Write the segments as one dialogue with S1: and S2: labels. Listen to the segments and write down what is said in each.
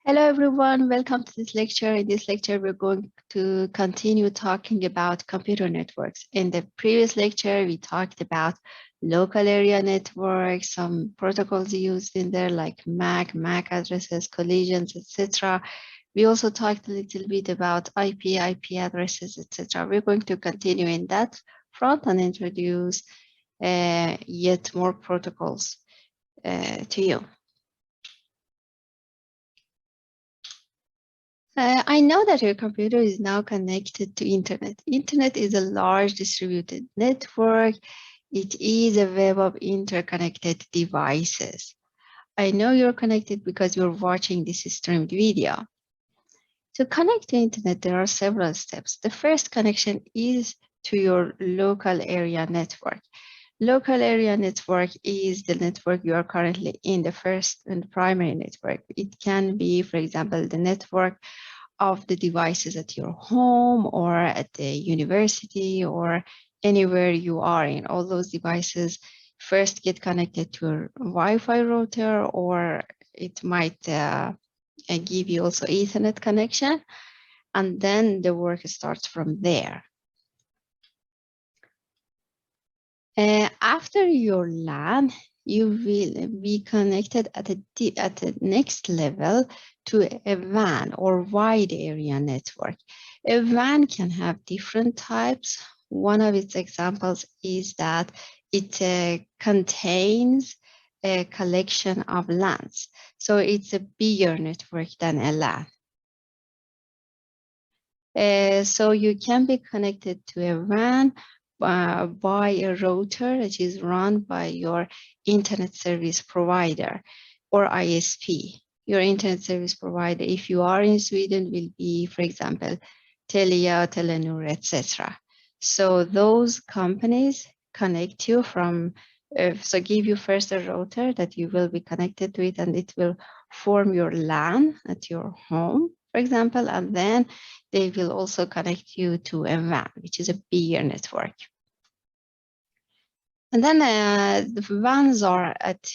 S1: Hello everyone, welcome to this lecture. In this lecture, we're going to continue talking about computer networks. In the previous lecture, we talked about local area networks, some protocols used in there like MAC addresses, collisions, etc. We also talked a little bit about IP addresses, etc. We're going to continue in that front and introduce yet more protocols to you. I know that your computer is now connected to internet. Internet is a large distributed network. It is a web of interconnected devices. I know you're connected because you're watching this streamed video. To connect to internet, there are several steps. The first connection is to your local area network. Local area network is the network you are currently in, the first and primary network. It can be, for example, the network of the devices at your home or at the university or anywhere you are in. All those devices first get connected to a Wi-Fi router, or it might give you also Ethernet connection, and then the work starts from there. After your LAN, you will be connected at the next level to a WAN or wide area network. A WAN can have different types. One of its examples is that it contains a collection of LANs. So it's a bigger network than a LAN. So you can be connected to a WAN by a router that is run by your internet service provider or ISP. Your internet service provider, if you are in Sweden, will be, for example, Telia, Telenor, etc. So those companies connect you from, so give you first a router that you will be connected to it, and it will form your LAN at your home, for example, and then they will also connect you to a WAN, which is a bigger network. And then the WANs are at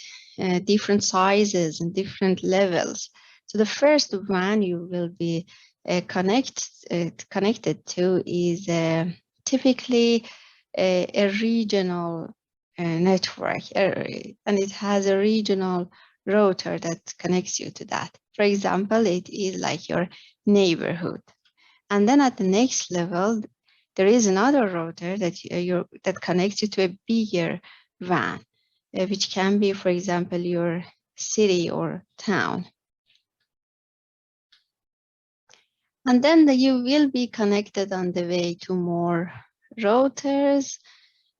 S1: different sizes and different levels. So the first WAN you will be connected to is typically a regional network, and it has a regional router that connects you to that. For example, it is like your neighborhood. And then at the next level, there is another router that that connects you to a bigger WAN, which can be, for example, your city or town. And then you will be connected on the way to more routers,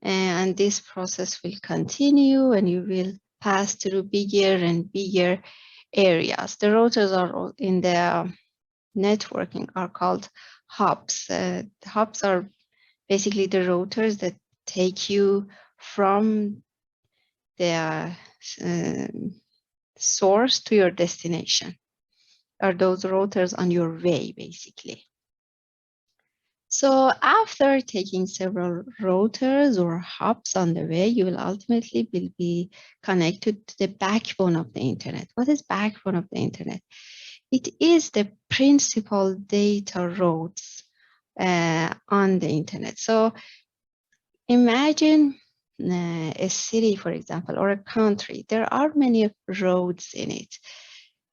S1: and this process will continue, and you will pass through bigger and bigger areas. The routers are in the networking are called hubs. Hubs are basically the routers that take you from the source to your destination. Are those routers on your way, basically. So after taking several routers or hubs on the way, you will ultimately be connected to the backbone of the internet. What is backbone of the internet? It is the principal data routes on the internet. So imagine a city, for example, or a country. There are many roads in it,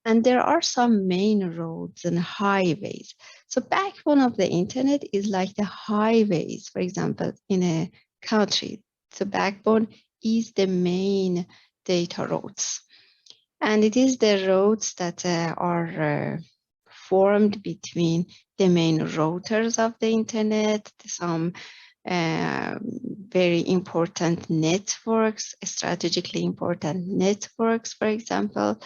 S1: and there are some main roads and highways. So backbone of the internet is like the highways, for example, in a country. So backbone is the main data routes. And it is the roads that are formed between the main routers of the internet, some very important networks, strategically important networks, for example,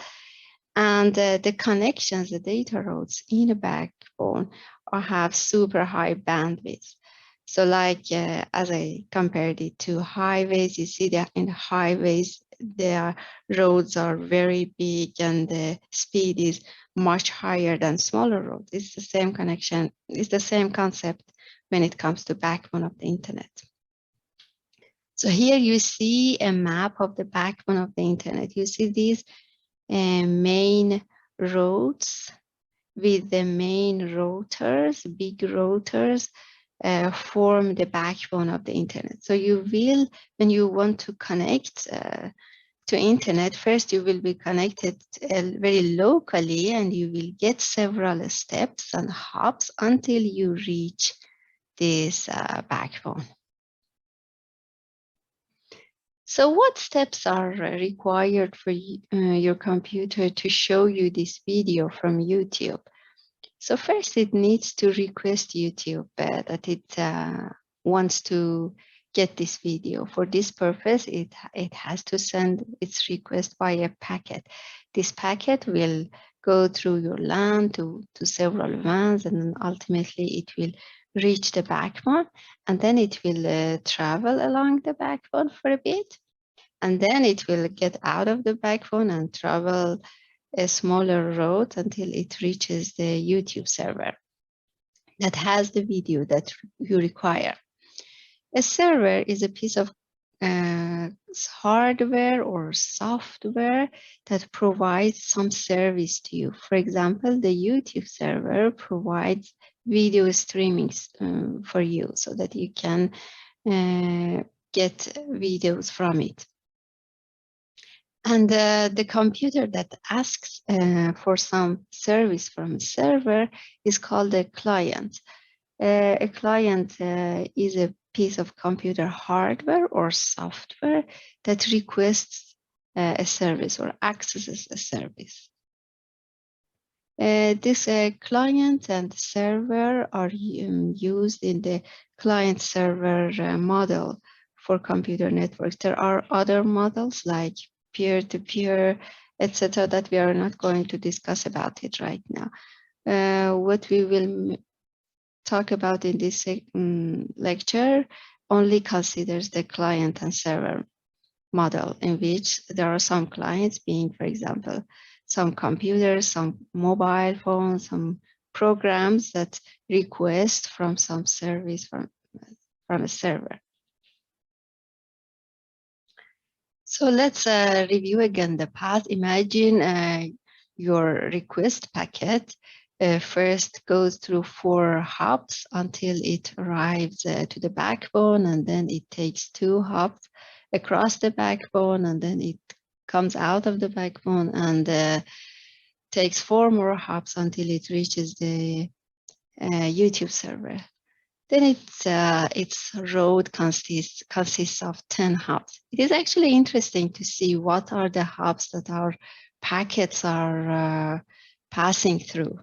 S1: and the connections, the data routes in a backbone have super high bandwidth. So like, as I compared it to highways, you see that in highways, the roads are very big and the speed is much higher than smaller roads. It's the same connection, it's the same concept when it comes to backbone of the internet. So here you see a map of the backbone of the internet. You see these main roads with the main routers, big routers, form the backbone of the internet. So you will, when you want to connect to internet, first you will be connected very locally, and you will get several steps and hops until you reach this backbone. So what steps are required for your computer to show you this video from YouTube? So first it needs to request YouTube that it wants to get this video. For this purpose, it has to send its request by a packet. This packet will go through your LAN to several WANs, and then ultimately it will reach the backbone, and then it will travel along the backbone for a bit, and then it will get out of the backbone and travel a smaller road until it reaches the YouTube server that has the video that you require. A server is a piece of hardware or software that provides some service to you. For example, the YouTube server provides video streaming for you so that you can get videos from it. And the computer that asks for some service from a server is called a client. A client is a piece of computer hardware or software that requests a service or accesses a service. This client and server are used in the client-server model for computer networks. There are other models like peer-to-peer, etc., that we are not going to discuss about it right now. What we will talk about in this lecture only considers the client and server model, in which there are some clients being, for example, some computers, some mobile phones, some programs that request from some service from a server. So let's review again the path. Imagine your request packet first goes through 4 hops until it arrives to the backbone, and then it takes 2 hops across the backbone, and then it comes out of the backbone and takes 4 more hops until it reaches the YouTube server. Then its road consists of 10 hops. It is actually interesting to see what are the hops that our packets are passing through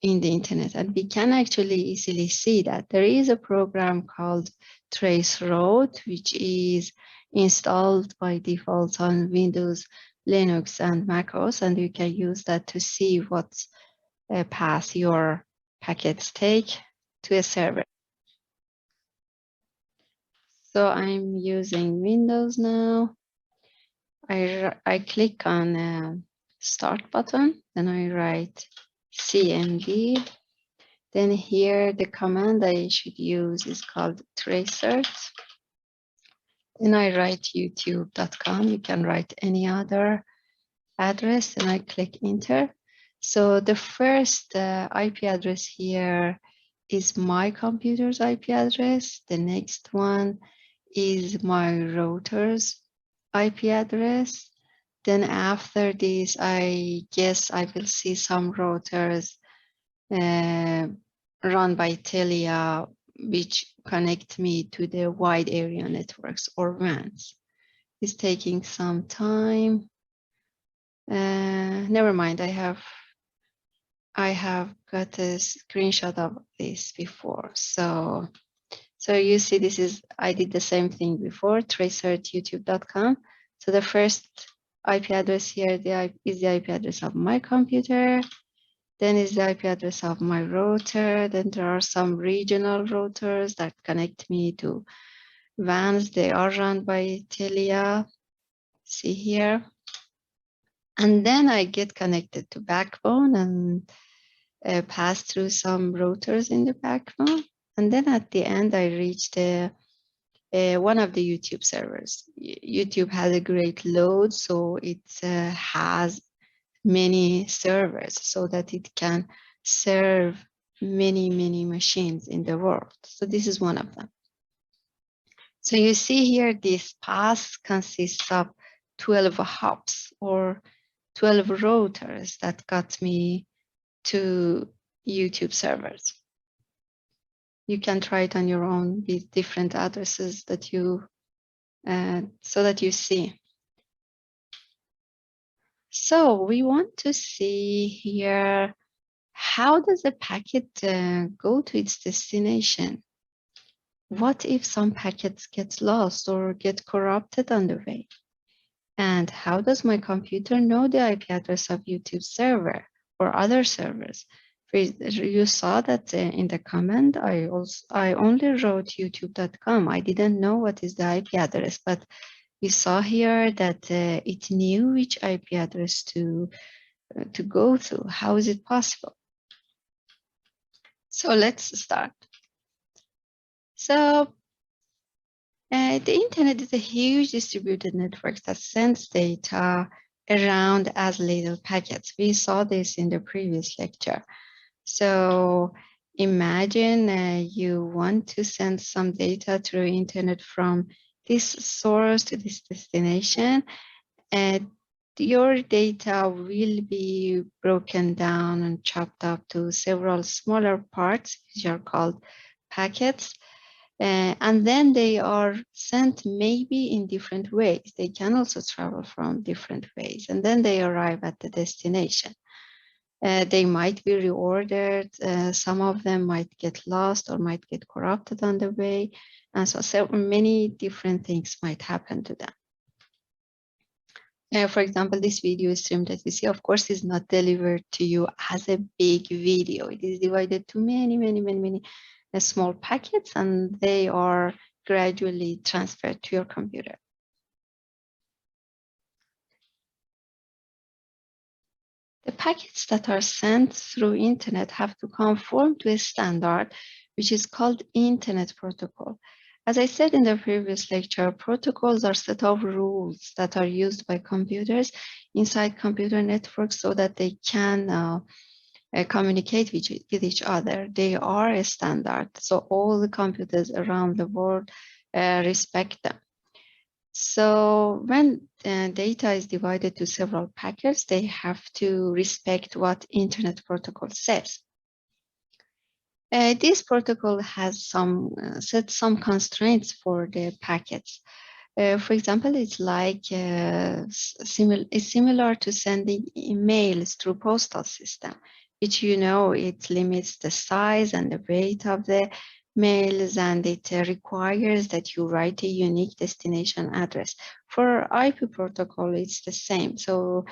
S1: in the internet. And we can actually easily see that there is a program called Traceroute, which is installed by default on Windows, Linux, and macOS, and you can use that to see what path your packets take to a server. So I'm using Windows now. I click on Start button, then I write CMD. Then here the command I should use is called traceroute. Then I write youtube.com. You can write any other address, and I click enter. So the first IP address here is my computer's IP address. The next one is my router's IP address. Then after this, I guess I will see some routers run by Telia, which connect me to the wide area networks or WANs. It's taking some time. Never mind, I have got a screenshot of this before. So you see, I did the same thing before, traceroute.youtube.com. So the first IP address here is the IP address of my computer. Then is the IP address of my router. Then there are some regional routers that connect me to WANs. They are run by Telia. See here. And then I get connected to backbone and pass through some routers in the backbone. And then at the end, I reach one of the YouTube servers. YouTube has a great load, so it has many servers so that it can serve many machines in the world. So this is one of them. So you see here, this path consists of 12 hops or 12 routers that got me to YouTube servers. You can try it on your own with different addresses that you, so that you see. So we want to see here, how does a packet go to its destination? What if some packets get lost or get corrupted on the way? And how does my computer know the IP address of YouTube server or other servers? You saw that in the comment, I only wrote youtube.com. I didn't know what is the IP address, but we saw here that it knew which IP address to go to. How is it possible? So let's start. So the internet is a huge distributed network that sends data around as little packets. We saw this in the previous lecture. So imagine you want to send some data through internet from this source to this destination, and your data will be broken down and chopped up to several smaller parts, which are called packets. And then they are sent maybe in different ways. They can also travel from different ways, and then they arrive at the destination. They might be reordered. Some of them might get lost or might get corrupted on the way. And so many different things might happen to them. For example, this video stream that you see, of course, is not delivered to you as a big video. It is divided to many small packets, and they are gradually transferred to your computer. The packets that are sent through internet have to conform to a standard, which is called Internet Protocol. As I said in the previous lecture, protocols are set of rules that are used by computers inside computer networks so that they can communicate with each other. They are a standard, so all the computers around the world respect them. So when data is divided to several packets, they have to respect what Internet Protocol says. This protocol has set some constraints for the packets. For example, it's like it's similar to sending emails through postal system, which it limits the size and the weight of the mails, and it requires that you write a unique destination address. For IP protocol, it's the same. So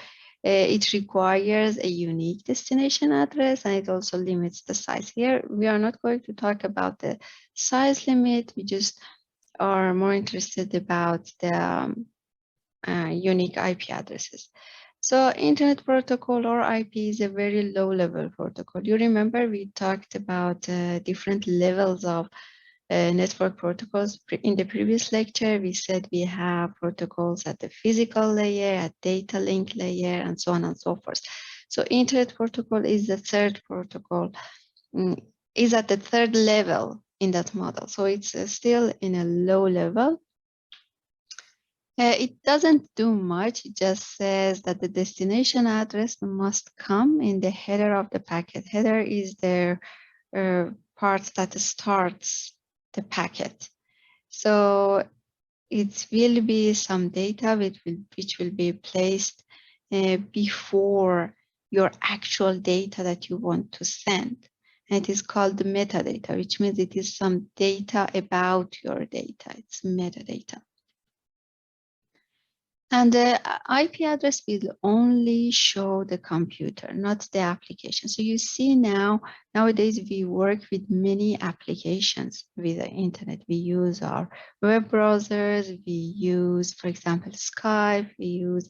S1: it requires a unique destination address, and it also limits the size. Here, we are not going to talk about the size limit. We just are more interested about the unique IP addresses. So Internet Protocol, or IP, is a very low-level protocol. You remember we talked about different levels of network protocols. In the previous lecture, we said we have protocols at the physical layer, at data link layer, and so on and so forth. So Internet Protocol is the third protocol, is at the third level in that model. So it's still in a low level. It doesn't do much. It just says that the destination address must come in the header of the packet. Header is the part that starts the packet. So it will be some data which will be placed before your actual data that you want to send. And it is called the metadata, which means it is some data about your data. It's metadata. And the IP address will only show the computer, not the application. So you see nowadays we work with many applications with the internet. We use our web browsers, we use, for example, Skype, we use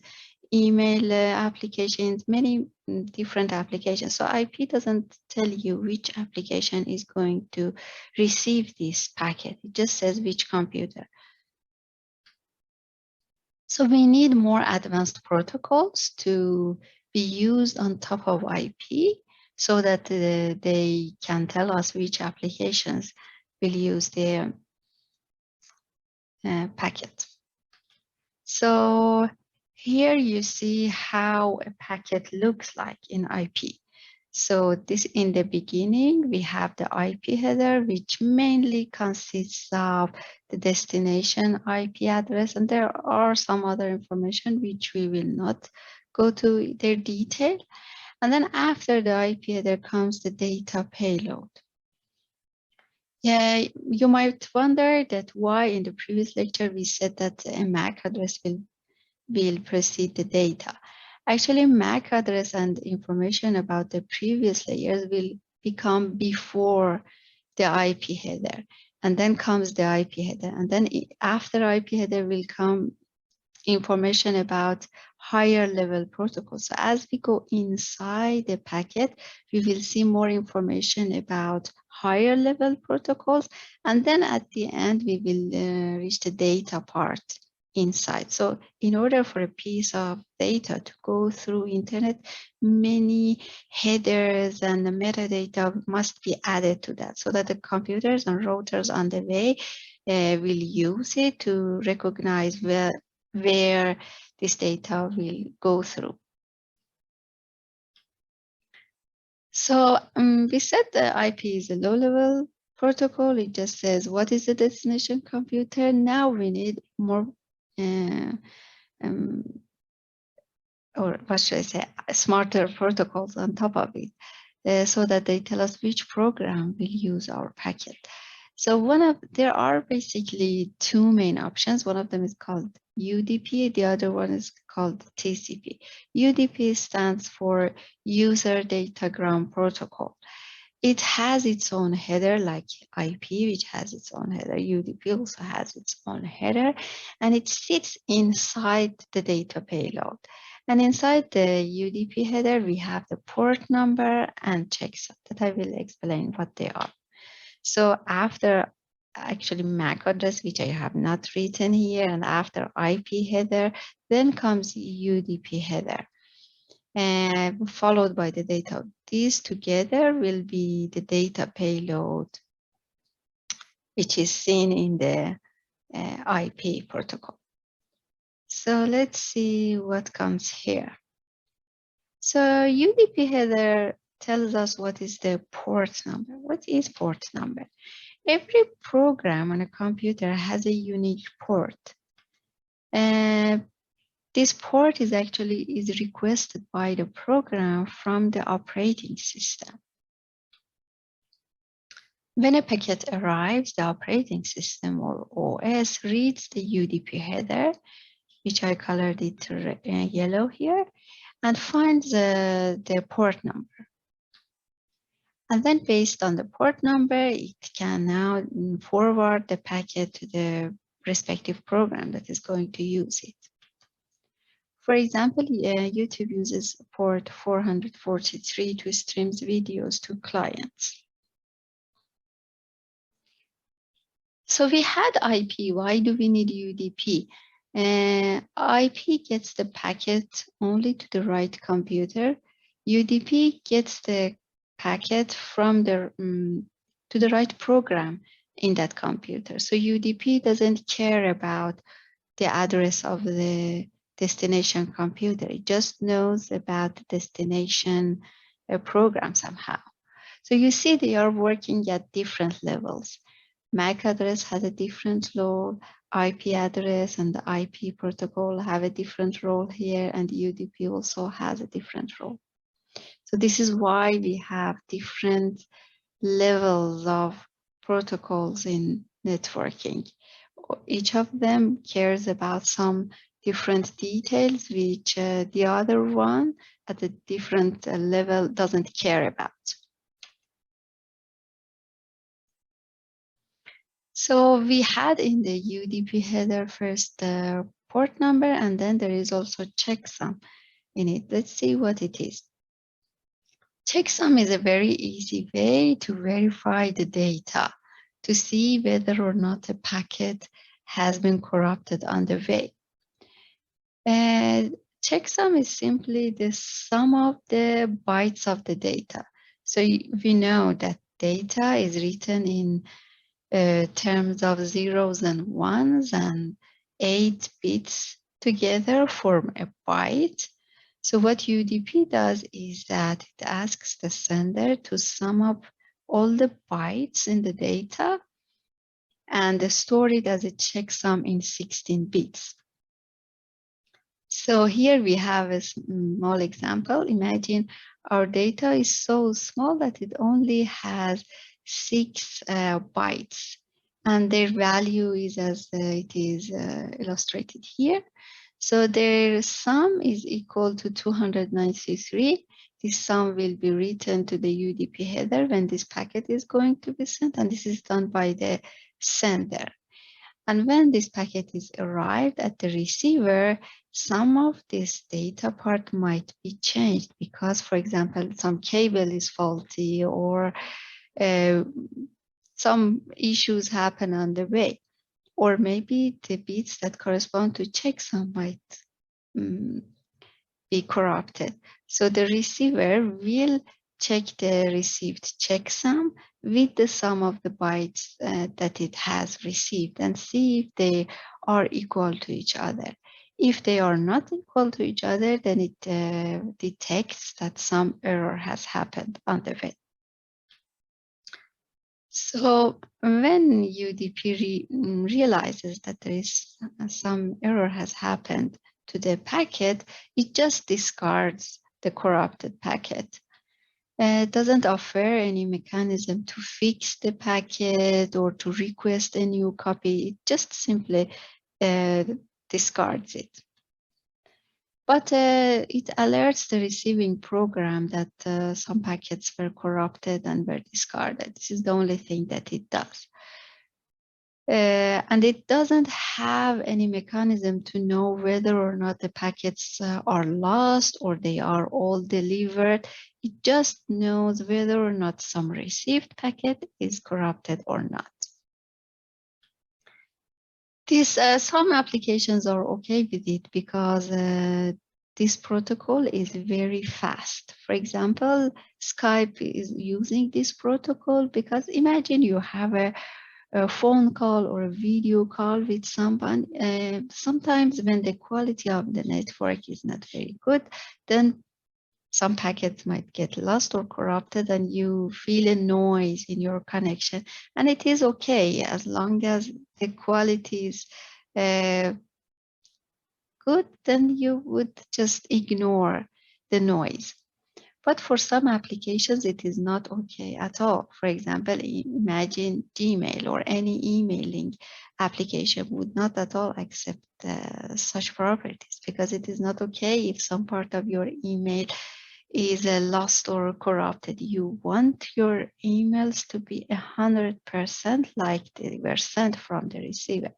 S1: email applications, many different applications. So IP doesn't tell you which application is going to receive this packet. It just says which computer. So we need more advanced protocols to be used on top of IP so that they can tell us which applications will use their packet. So here you see how a packet looks like in IP. So this in the beginning, we have the IP header, which mainly consists of the destination IP address, and there are some other information which we will not go to their detail. And then after the IP header comes the data payload. Yeah, you might wonder that why in the previous lecture we said that a MAC address will precede the data. Actually, MAC address and information about the previous layers will become before the IP header, and then comes the IP header, and then after IP header will come information about higher level protocols. So as we go inside the packet, we will see more information about higher level protocols. And then at the end, we will reach the data part inside. So in order for a piece of data to go through internet, many headers and the metadata must be added to that so that the computers and routers on the way will use it to recognize where this data will go through. So we said the IP is a low-level protocol. It just says what is the destination computer. Now we need more, or what should I say, smarter protocols on top of it, so that they tell us which program will use our packet. So there are basically two main options. One of them is called UDP, the other one is called TCP. UDP stands for User Datagram Protocol. It has its own header like IP, which has its own header. UDP also has its own header, and it sits inside the data payload. And inside the UDP header, we have the port number and checksum that I will explain what they are. So after actually MAC address, which I have not written here, and after IP header, then comes UDP header, and followed by the data. These together will be the data payload, which is seen in the IP protocol. So let's see what comes here. So UDP header tells us what is the port number. What is port number? Every program on a computer has a unique port. This port is requested by the program from the operating system. When a packet arrives, the operating system or OS reads the UDP header, which I colored it yellow here, and finds the port number. And then based on the port number, it can now forward the packet to the respective program that is going to use it. For example, YouTube uses port 443 to stream videos to clients. So we had IP. Why do we need UDP? IP gets the packet only to the right computer. UDP gets the packet from the to the right program in that computer. So UDP doesn't care about the address of the destination computer. It just knows about the destination program somehow. So you see they are working at different levels. MAC address has a different role, IP address and the IP protocol have a different role here, and UDP also has a different role. So this is why we have different levels of protocols in networking. Each of them cares about some different details, which the other one at a different level doesn't care about. So we had in the UDP header first the port number, and then there is also checksum in it. Let's see what it is. Checksum is a very easy way to verify the data to see whether or not a packet has been corrupted on the way. Checksum is simply the sum of the bytes of the data. So we know that data is written in terms of zeros and ones, and 8 bits together form a byte. So what UDP does is that it asks the sender to sum up all the bytes in the data and store it as a checksum in 16 bits. So here we have a small example. Imagine our data is so small that it only has 6 bytes, and their value is as it is illustrated here. So their sum is equal to 293. This sum will be written to the UDP header when this packet is going to be sent, and this is done by the sender. And when this packet is arrived at the receiver, some of this data part might be changed because, for example, some cable is faulty or some issues happen on the way. Or maybe the bits that correspond to checksum might be corrupted. So the receiver will check the received checksum with the sum of the bytes that it has received and see if they are equal to each other. If they are not equal to each other, then it detects that some error has happened on the way. So when UDP realizes that there is some error has happened to the packet, it just discards the corrupted packet. It doesn't offer any mechanism to fix the packet or to request a new copy. It just simply discards it. But it alerts the receiving program that some packets were corrupted and were discarded. This is the only thing that it does. And it doesn't have any mechanism to know whether or not the packets are lost or they are all delivered. It just knows whether or not some received packet is corrupted or not. Some applications are okay with it because this protocol is very fast. For example, Skype is using this protocol because imagine you have a phone call or a video call with someone. Sometimes when the quality of the network is not very good, then some packets might get lost or corrupted and you feel a noise in your connection. And it is okay as long as the quality is good, then you would just ignore the noise. But for some applications, it is not okay at all. For example, imagine Gmail or any emailing application would not at all accept such properties because it is not okay if some part of your email is lost or corrupted. You want your emails to be 100% like they were sent from the receiver.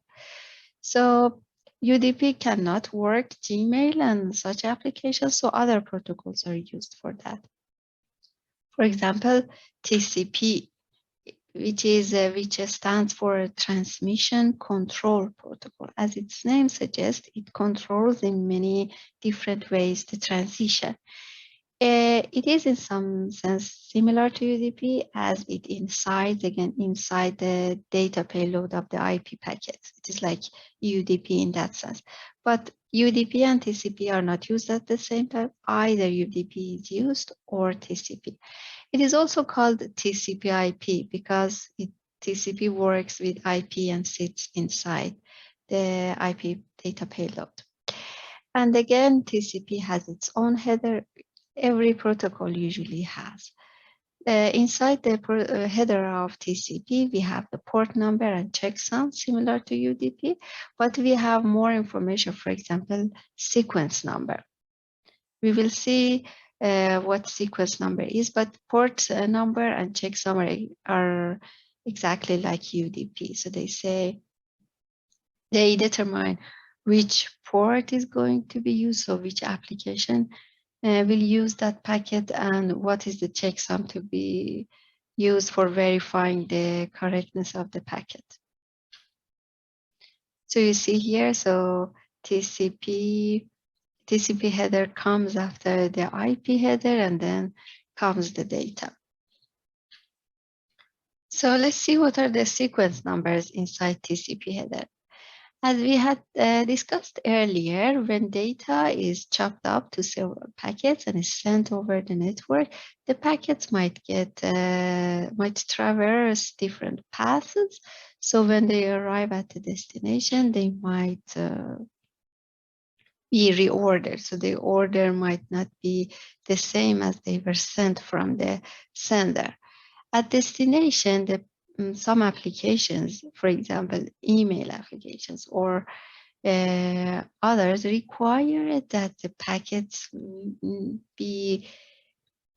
S1: So UDP cannot work Gmail and such applications, so other protocols are used for that. For example, TCP, which stands for Transmission Control Protocol. As its name suggests, it controls in many different ways the transition. It is in some sense similar to UDP as it inside the data payload of the IP packets. It is like UDP in that sense. But UDP and TCP are not used at the same time. Either UDP is used or TCP. It is also called TCP/IP because TCP works with IP and sits inside the IP data payload. And again, TCP has its own header. Every protocol usually has. Inside the header of TCP, we have the port number and checksum similar to UDP, but we have more information, for example, sequence number. We will see what sequence number is, but port number and checksum are exactly like UDP. So they determine which port is going to be used, so which application will use that packet and what is the checksum to be used for verifying the correctness of the packet. So you see here, so TCP header comes after the IP header and then comes the data. So let's see what are the sequence numbers inside TCP header. As we had discussed earlier, when data is chopped up to several packets and is sent over the network, the packets might traverse different paths. So when they arrive at the destination, they might be reordered. So the order might not be the same as they were sent from the sender. At destination, some applications, for example, email applications or others, require that the packets be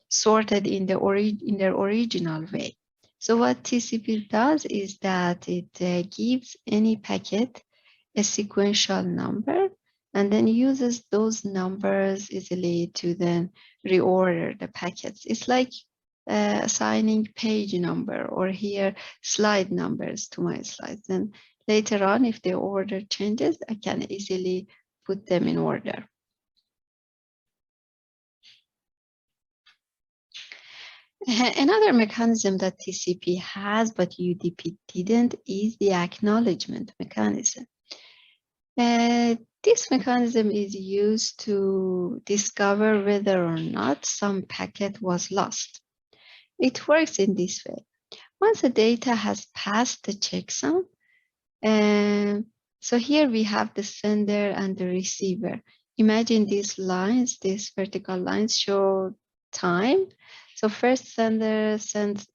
S1: sorted in their original way. So what TCP does is that it gives any packet a sequential number and then uses those numbers easily to then reorder the packets. It's like assigning page number or here slide numbers to my slides. And later on, if the order changes, I can easily put them in order. Another mechanism that TCP has, but UDP didn't, is the acknowledgement mechanism. This mechanism is used to discover whether or not some packet was lost. It works in this way. Once the data has passed the checksum, so here we have the sender and the receiver. Imagine these lines, these vertical lines show time. So first sender sends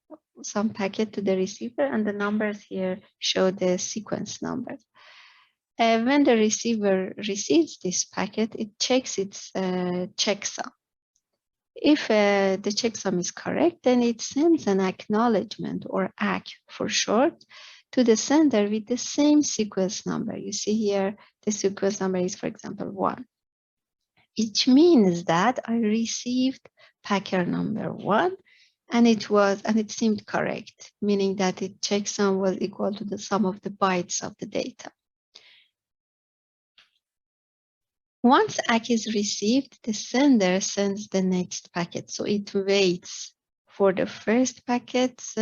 S1: some packet to the receiver and the numbers here show the sequence numbers. When the receiver receives this packet, it checks its checksum. If the checksum is correct, then it sends an acknowledgement, or ACK for short, to the sender with the same sequence number. You see here, the sequence number is, for example, 1. Which means that I received packet number 1, and it seemed correct, meaning that its checksum was equal to the sum of the bytes of the data. Once ACK is received, the sender sends the next packet. So it waits for the first packet's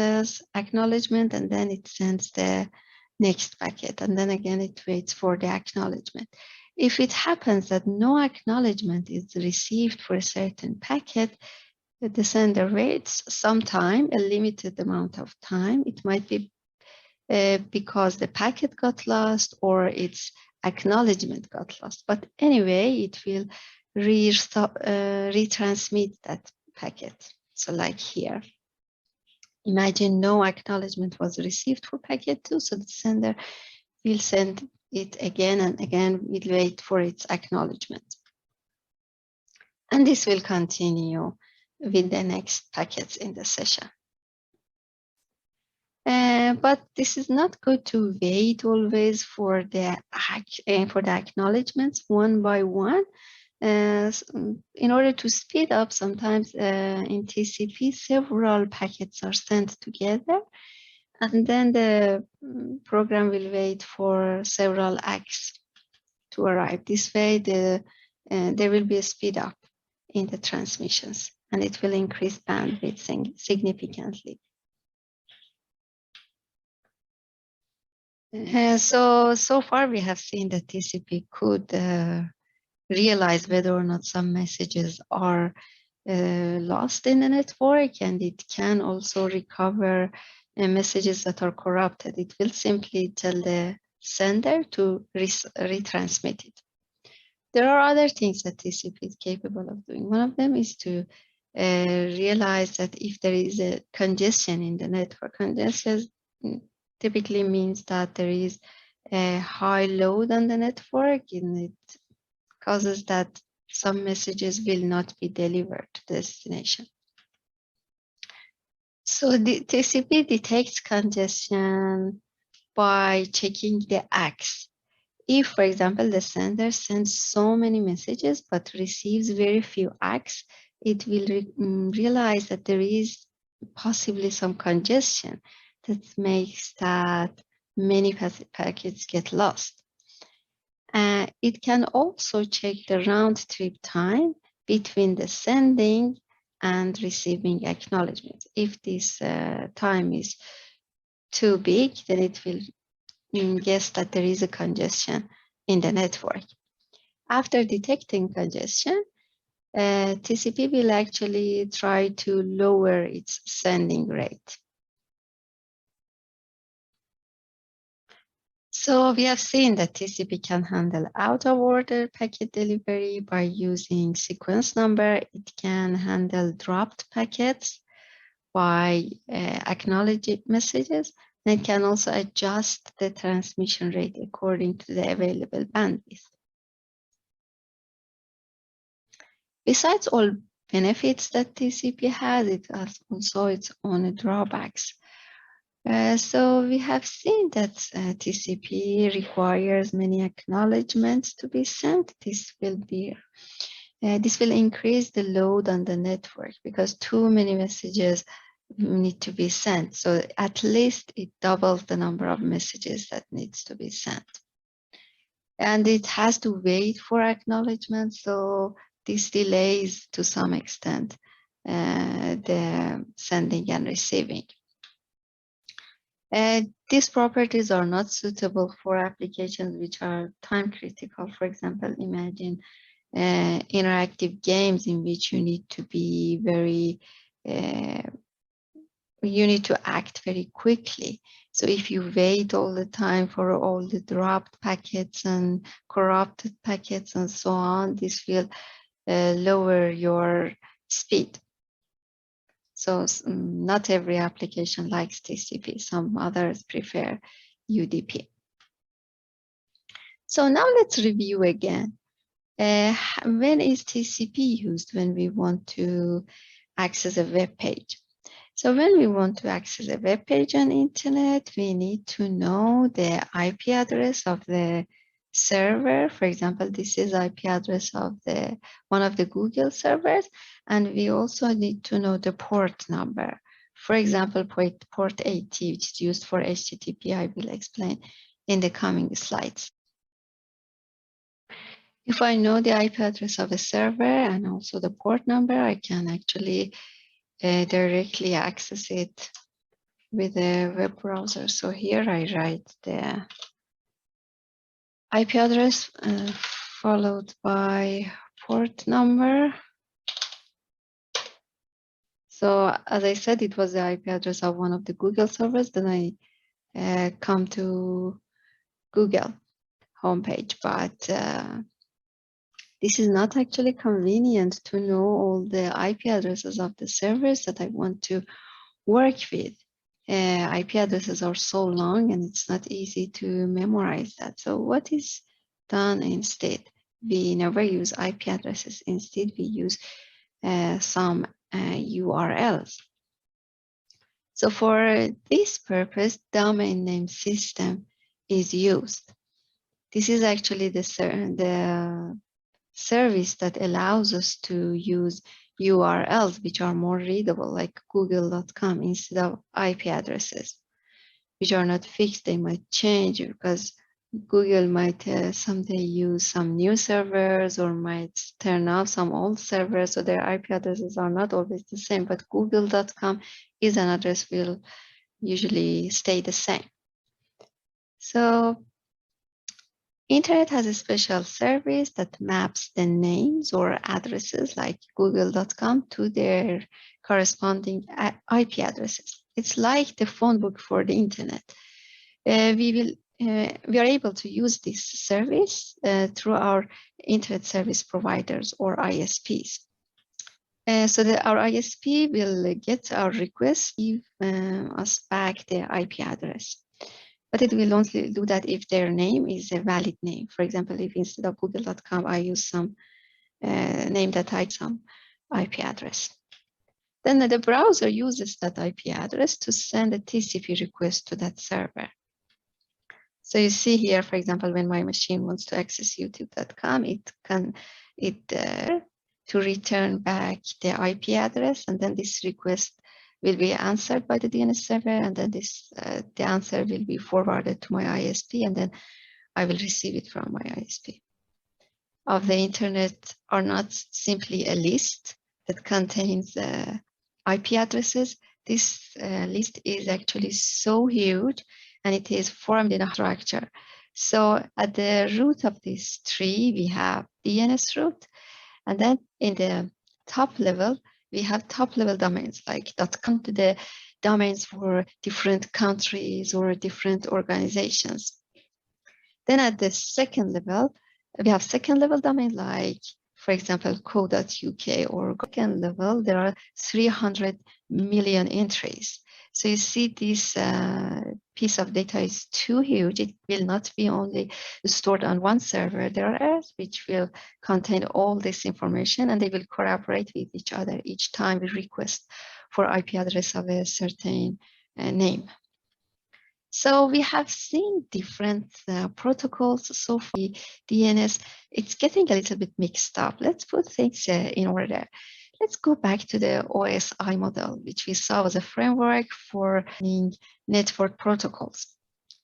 S1: acknowledgement, and then it sends the next packet. And then again, it waits for the acknowledgement. If it happens that no acknowledgement is received for a certain packet, the sender waits some time, a limited amount of time. It might be because the packet got lost or its acknowledgement got lost. But anyway, it will retransmit that packet. So like here, imagine no acknowledgement was received for packet 2, so the sender will send it again and again, will wait for its acknowledgement. And this will continue with the next packets in the session. But this is not good to wait always for the acknowledgements one by one. In order to speed up, sometimes in TCP, several packets are sent together, and then the program will wait for several ACKs to arrive. This way, there will be a speed up in the transmissions, and it will increase bandwidth significantly. So far we have seen that TCP could realize whether or not some messages are lost in the network, and it can also recover messages that are corrupted. It will simply tell the sender to retransmit it. There are other things that TCP is capable of doing. One of them is to realize that if there is a congestion in the network, congestion typically means that there is a high load on the network, and it causes that some messages will not be delivered to the destination. So the TCP detects congestion by checking the ACKs. If, for example, the sender sends so many messages but receives very few ACKs, it will realize that there is possibly some congestion that makes that many packets get lost. It can also check the round trip time between the sending and receiving acknowledgement. If this time is too big, then it will guess that there is a congestion in the network. After detecting congestion, TCP will actually try to lower its sending rate. So we have seen that TCP can handle out-of-order packet delivery by using sequence number. It can handle dropped packets by acknowledging messages. And it can also adjust the transmission rate according to the available bandwidth. Besides all benefits that TCP has, it has also its own drawbacks. So we have seen that TCP requires many acknowledgements to be sent. This will increase the load on the network because too many messages need to be sent. So at least it doubles the number of messages that needs to be sent. And it has to wait for acknowledgement. So this delays to some extent the sending and receiving. These properties are not suitable for applications which are time critical. For example, imagine interactive games in which you need to be very, you need to act very quickly. So if you wait all the time for all the dropped packets and corrupted packets and so on, this will lower your speed. So not every application likes TCP. Some others prefer UDP. So now let's review again. When is TCP used? When we want to access a web page. So when we want to access a web page on internet, we need to know the IP address of the server. For example, this is IP address of one of the Google servers, and we also need to know the port number. For example, port 80, which is used for HTTP, I will explain in the coming slides. If I know the IP address of a server and also the port number, I can actually directly access it with a web browser. So here I write the IP address followed by port number. So as I said, it was the IP address of one of the Google servers. Then I come to Google homepage, but this is not actually convenient to know all the IP addresses of the servers that I want to work with. IP addresses are so long and it's not easy to memorize that. So what is done instead? We never use IP addresses. Instead, we use some URLs. So for this purpose, domain name system is used. This is actually the service that allows us to use URLs which are more readable, like google.com, instead of IP addresses, which are not fixed. They might change because Google might someday use some new servers or might turn off some old servers, so their IP addresses are not always the same, but google.com is an address will usually stay the same. So Internet has a special service that maps the names or addresses like google.com to their corresponding IP addresses. It's like the phone book for the internet. We are able to use this service through our internet service providers or ISPs. So our ISP will get our request, give us back the IP address. But it will only do that if their name is a valid name. For example, if instead of google.com, I use some name that I some IP address. Then the browser uses that IP address to send a TCP request to that server. So you see here, for example, when my machine wants to access youtube.com, it can to return back the IP address, and then this request will be answered by the DNS server, and then the answer will be forwarded to my ISP, and then I will receive it from my ISP. Of the internet are not simply a list that contains IP addresses. this list is actually so huge, and it is formed in a structure. So at the root of this tree, we have DNS root, and then in the top level, we have top level domains like .com, to the domains for different countries or different organizations. Then at the second level, we have second level domain like, for example, co.uk, or second level, there are 300 million entries. So you see this piece of data is too huge. It will not be only stored on one server. There are others which will contain all this information, and they will collaborate with each other each time we request for IP address of a certain name. So we have seen different protocols so far. DNS, it's getting a little bit mixed up. Let's put things in order. Let's go back to the OSI model, which we saw was a framework for network protocols.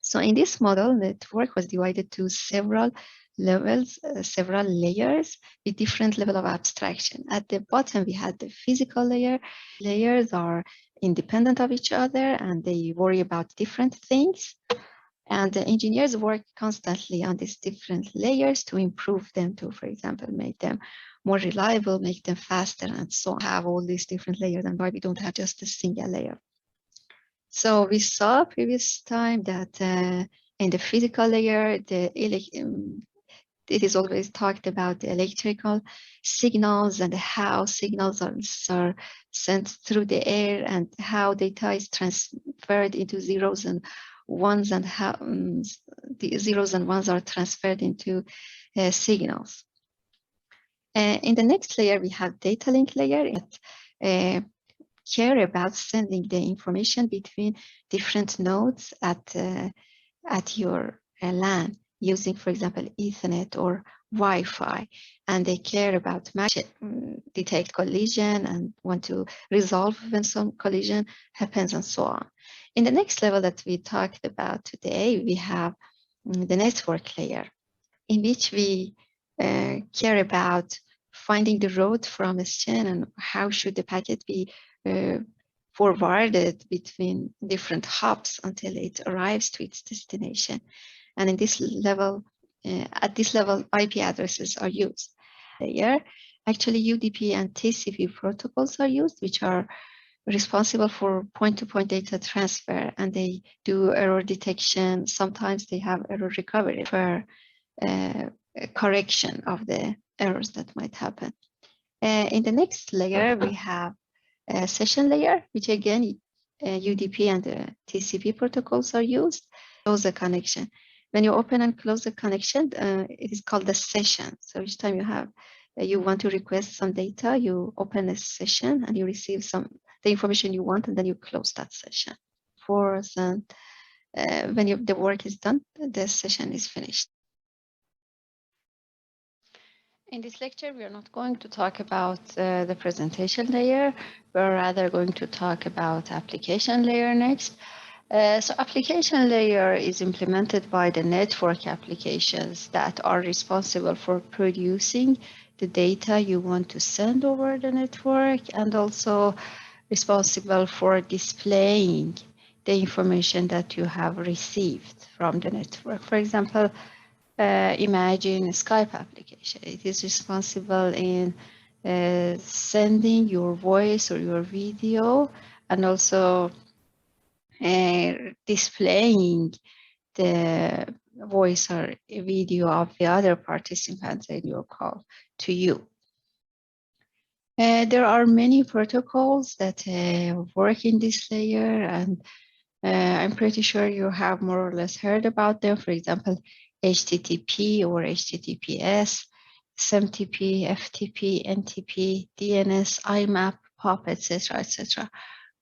S1: So in this model, network was divided to several levels, several layers with different level of abstraction. At the bottom, we had the physical layer. Layers are independent of each other, and they worry about different things. And the engineers work constantly on these different layers to improve them, to, for example, make them more reliable, make them faster, and so on. Have all these different layers, and why we don't have just a single layer. So we saw previous time that in the physical layer, it is always talked about the electrical signals and how signals are sent through the air, and how data is transferred into zeros and ones, and how the zeros and ones are transferred into signals. In the next layer, we have data link layer that care about sending the information between different nodes at your LAN, using, for example, Ethernet or Wi-Fi, and they care about detect collision and want to resolve when some collision happens, and so on. In the next level that we talked about today, we have the network layer, in which we care about finding the road from a chain, and how should the packet be forwarded between different hubs until it arrives to its destination. And in this level, at this level, IP addresses are used. Here, actually, UDP and TCP protocols are used, which are responsible for point-to-point data transfer, and they do error detection. Sometimes they have error recovery for correction of the errors that might happen. In the next layer, we have a session layer, which again, UDP and TCP protocols are used. Close the connection. When you open and close the connection, it is called the session. So each time you want to request some data, you open a session and you receive the information you want, and then you close that session. And when the work is done, the session is finished. In this lecture, we are not going to talk about the presentation layer. We're rather going to talk about application layer next. So application layer is implemented by the network applications that are responsible for producing the data you want to send over the network, and also responsible for displaying the information that you have received from the network. For example, imagine a Skype application. It is responsible in sending your voice or your video, and also displaying the voice or video of the other participants in your call to you. There are many protocols that work in this layer, and I'm pretty sure you have more or less heard about them. For example, HTTP or HTTPS, SMTP, FTP, NTP, DNS, IMAP, POP, etc., etc.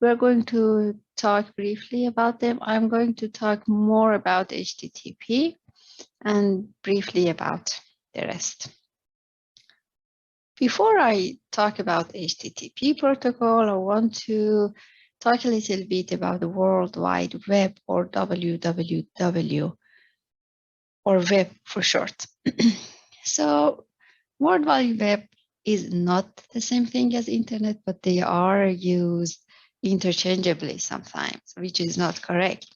S1: We're going to talk briefly about them. I'm going to talk more about HTTP and briefly about the rest. Before I talk about HTTP protocol, I want to talk a little bit about the World Wide Web, or WWW, or web for short. So World Wide Web is not the same thing as internet, but they are used interchangeably sometimes, which is not correct.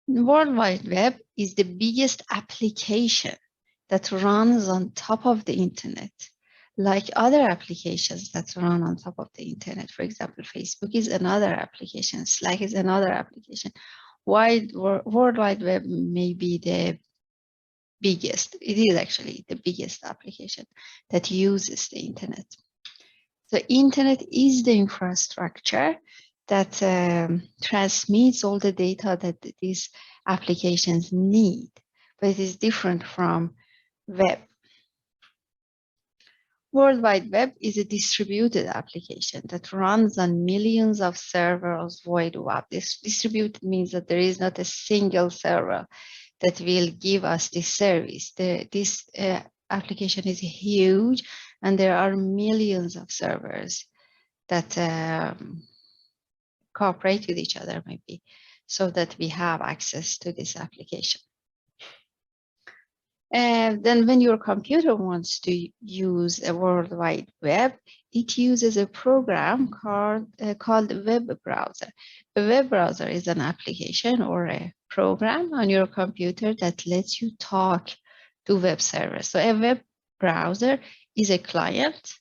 S1: The World Wide Web is the biggest application that runs on top of the internet. Like other applications that run on top of the internet, for example, Facebook is another application, Slack is another application. World Wide Web may be the biggest. It is actually the biggest application that uses the internet. The internet is the infrastructure that transmits all the data that these applications need, but it is different from web. World Wide Web is a distributed application that runs on millions of servers worldwide. This distributed means that there is not a single server that will give us this service. This application is huge, and there are millions of servers that cooperate with each other, maybe, so that we have access to this application. And then when your computer wants to use a World Wide Web, it uses a program called a web browser. A web browser is an application or a program on your computer that lets you talk to web servers. So a web browser is a client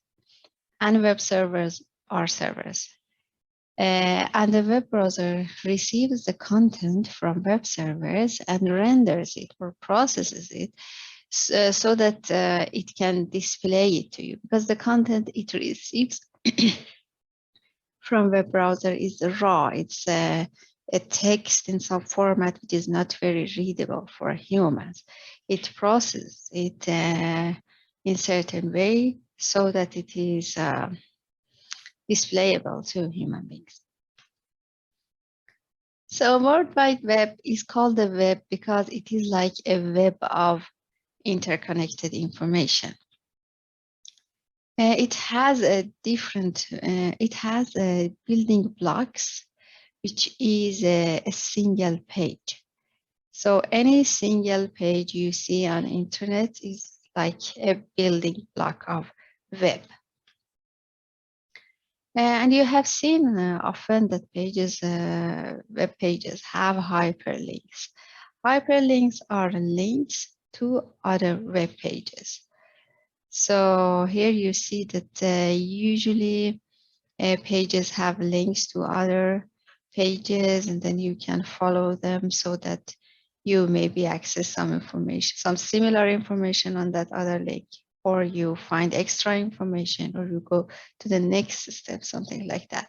S1: and web servers are servers. And the web browser receives the content from web servers and renders it or processes it so that it can display it to you, because the content it receives from web browser is raw. It's a text in some format which is not very readable for humans. It processes it in certain way so that it is displayable to human beings. So World Wide Web is called a web because it is like a web of interconnected information. It has a building blocks, which is a single page. So any single page you see on internet is like a building block of web. And you have seen often that web pages have hyperlinks. Hyperlinks are links to other web pages. So here you see that usually pages have links to other pages, and then you can follow them so that you maybe access some information, some similar information on that other link, or you find extra information, or you go to the next step, something like that.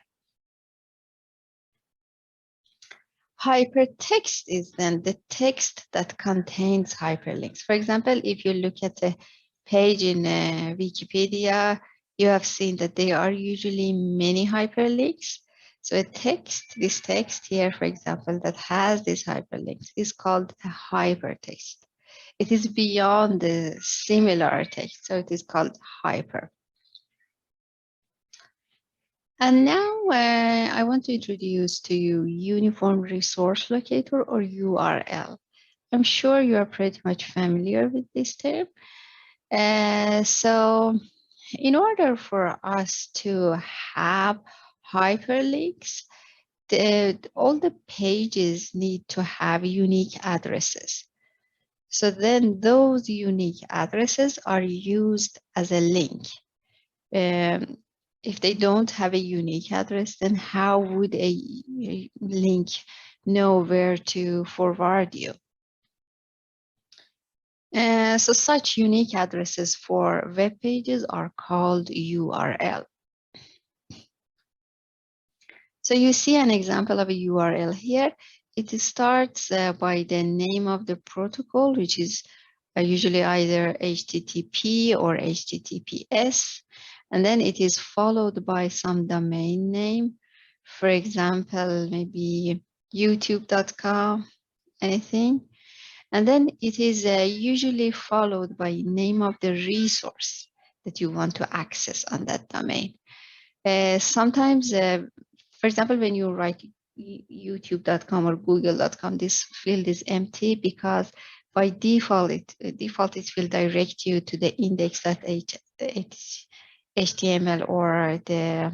S1: Hypertext is then the text that contains hyperlinks. For example, if you look at a page in Wikipedia, you have seen that there are usually many hyperlinks. So this text here, for example, that has these hyperlinks is called a hypertext. It is beyond the similar text, so it is called hyper. And now I want to introduce to you Uniform Resource Locator, or URL. I'm sure you are pretty much familiar with this term. So in order for us to have hyperlinks, all the pages need to have unique addresses. So then those unique addresses are used as a link. If they don't have a unique address, then how would a link know where to forward you? So such unique addresses for web pages are called URL. So you see an example of a URL here. It starts by the name of the protocol, which is usually either HTTP or HTTPS. And then it is followed by some domain name. For example, maybe youtube.com, anything. And then it is usually followed by name of the resource that you want to access on that domain. Sometimes, for example, when you write youtube.com or google.com, this field is empty because by default, it will direct you to the index.html or the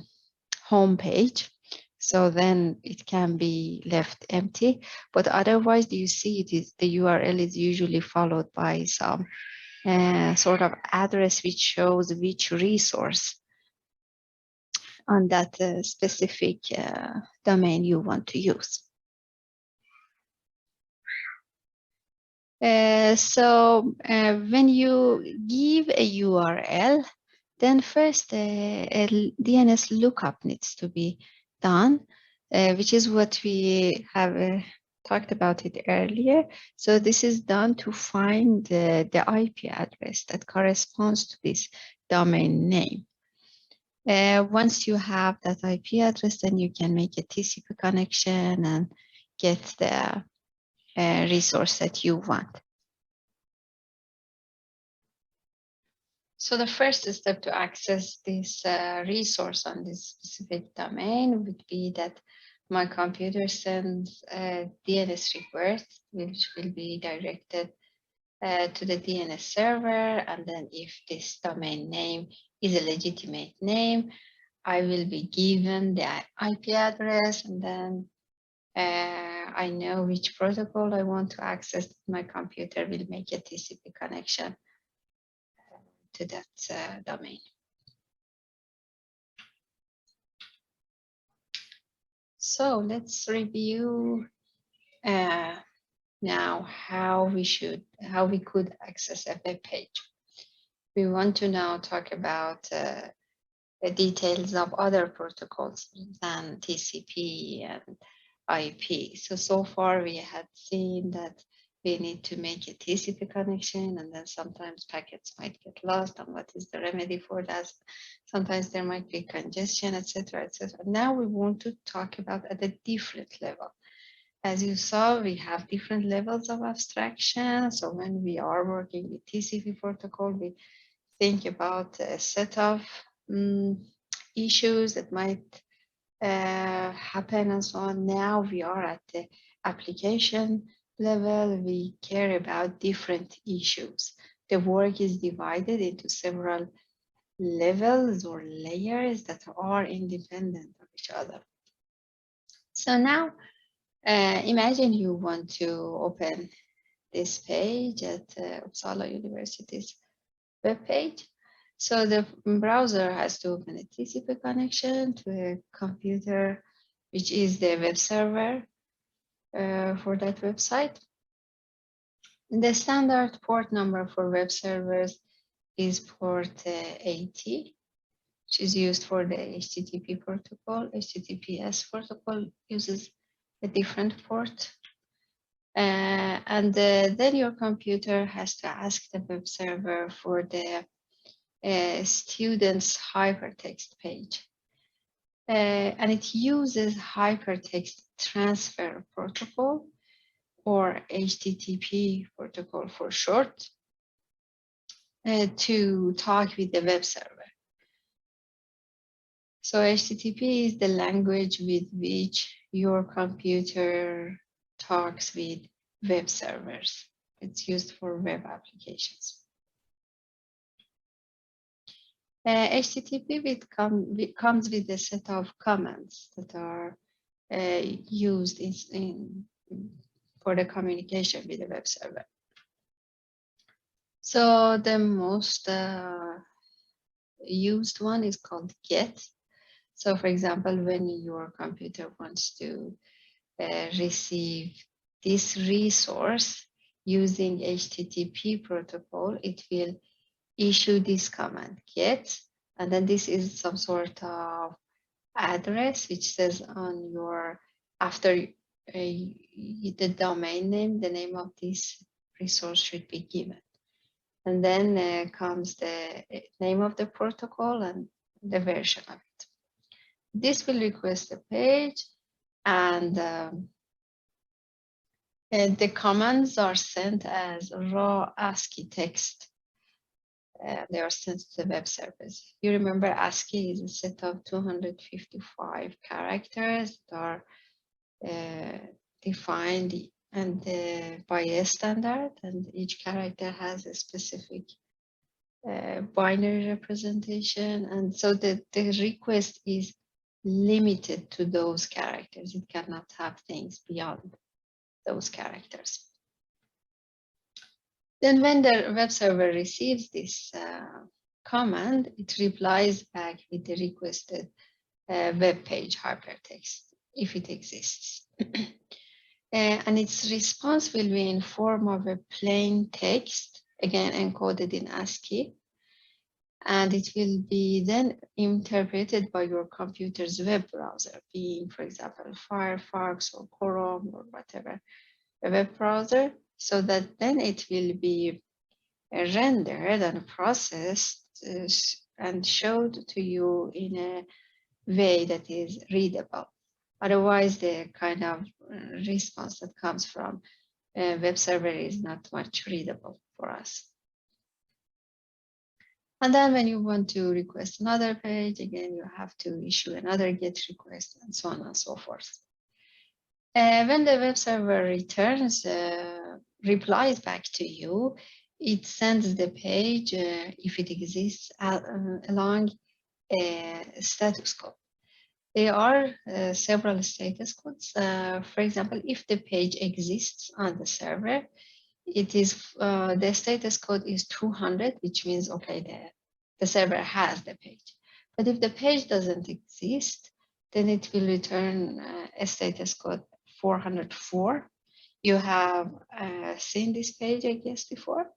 S1: home page. So then it can be left empty, but otherwise you see the URL is usually followed by some sort of address which shows which resource on that specific domain you want to use. So when you give a URL, then first a DNS lookup needs to be done, which is what we have talked about it earlier. So this is done to find the IP address that corresponds to this domain name. Once you have that IP address, then you can make a TCP connection and get the resource that you want. So the first step to access this resource on this specific domain would be that my computer sends a DNS request, which will be directed to the DNS server. And then if this domain name is a legitimate name, I will be given the IP address, and then I know which protocol I want to access. My computer will make a TCP connection to that domain. So let's review now how we could access a web page. We want to now talk about the details of other protocols than TCP and IP. So far we had seen that we need to make a TCP connection, and then sometimes packets might get lost, and what is the remedy for that? Sometimes there might be congestion, etc., etc. Now we want to talk about at a different level. As you saw, we have different levels of abstraction. So when we are working with TCP protocol, we think about a set of issues that might happen and so on. Now we are at the application level. We care about different issues. The work is divided into several levels or layers that are independent of each other. So now imagine you want to open this page at Uppsala University's web page. So the browser has to open a TCP connection to a computer, which is the web server for that website. The standard port number for web servers is port 80, which is used for the HTTP protocol. HTTPS protocol uses a different port. And then your computer has to ask the web server for the student's hypertext page. And it uses hypertext transfer protocol, or HTTP protocol for short, to talk with the web server. So HTTP is the language with which your computer talks with web servers. It's used for web applications. HTTP comes with a set of commands that are used for the communication with the web server. So the most used one is called GET. So for example, when your computer wants to receive this resource using HTTP protocol, it will issue this command GET, and then this is some sort of address which says on your, after the domain name, the name of this resource should be given. And then comes the name of the protocol and the version of it. This will request a page, and the commands are sent as raw ASCII text. They are sent to the web service. You remember ASCII is a set of 255 characters that are defined and by a standard, and each character has a specific binary representation. And so the request is limited to those characters. It cannot have things beyond those characters. Then when the web server receives this command, it replies back with the requested web page hypertext, if it exists. And its response will be in form of a plain text, again encoded in ASCII, and it will be then interpreted by your computer's web browser, being, for example, Firefox or Chrome or whatever, a web browser, so that then it will be rendered and processed and showed to you in a way that is readable. Otherwise, the kind of response that comes from a web server is not much readable for us. And then when you want to request another page, again, you have to issue another GET request and so on and so forth. When the web server returns, replies back to you, it sends the page, if it exists, along a status code. There are several status codes. For example, if the page exists on the server, it is the status code is 200, which means, okay, the server has the page. But if the page doesn't exist, then it will return a status code 404. You have seen this page, I guess, before.